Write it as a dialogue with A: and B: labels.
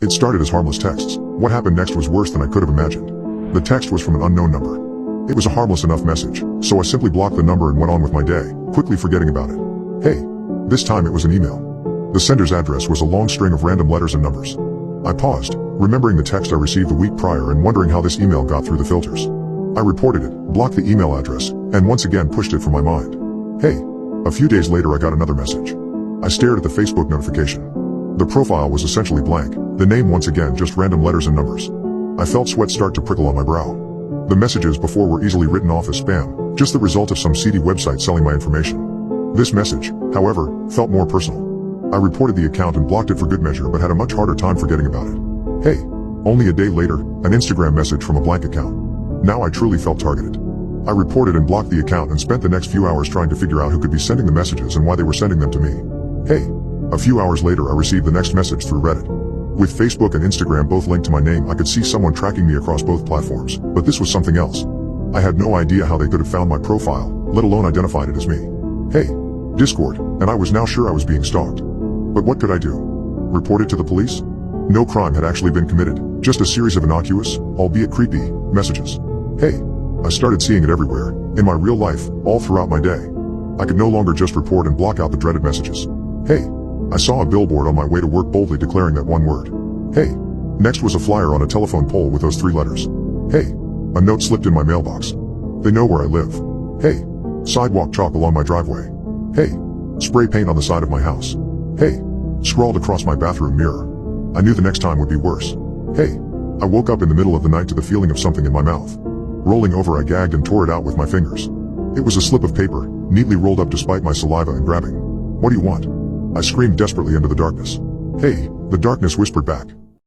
A: It started as harmless texts. What happened next was worse than I could have imagined. The text was from an unknown number. It was a harmless enough message, so I simply blocked the number and went on with my day, quickly forgetting about it. Hey, this time it was an email. The sender's address was a long string of random letters and numbers. I paused, remembering the text I received the week prior and wondering how this email got through the filters. I reported it, blocked the email address, and once again pushed it from my mind. Hey. A few days later I got another message. I stared at the Facebook notification. The profile was essentially blank, the name once again just random letters and numbers. I felt sweat start to prickle on my brow. The messages before were easily written off as spam, just the result of some seedy website selling my information. This message, however, felt more personal. I reported the account and blocked it for good measure but had a much harder time forgetting about it. Hey. Only a day later, an Instagram message from a blank account. Now I truly felt targeted. I reported and blocked the account and spent the next few hours trying to figure out who could be sending the messages and why they were sending them to me. Hey. A few hours later I received the next message through Reddit. With Facebook and Instagram both linked to my name, I could see someone tracking me across both platforms, but this was something else. I had no idea how they could have found my profile, let alone identified it as me. Hey. Discord, and I was now sure I was being stalked. But what could I do? Report it to the police? No crime had actually been committed, just a series of innocuous, albeit creepy, messages. Hey. I started seeing it everywhere, in my real life, all throughout my day. I could no longer just report and block out the dreaded messages. Hey. I saw a billboard on my way to work boldly declaring that one word. Hey. Next was a flyer on a telephone pole with those 3 letters. Hey. A note slipped in my mailbox. They know where I live. Hey. Sidewalk chalk along my driveway. Hey. Spray paint on the side of my house. Hey. Scrawled across my bathroom mirror. I knew the next time would be worse. Hey. I woke up in the middle of the night to the feeling of something in my mouth. Rolling over I gagged and tore it out with my fingers. It was a slip of paper, neatly rolled up despite my saliva and grabbing. What do you want? I screamed desperately into the darkness. Hey, the darkness whispered back.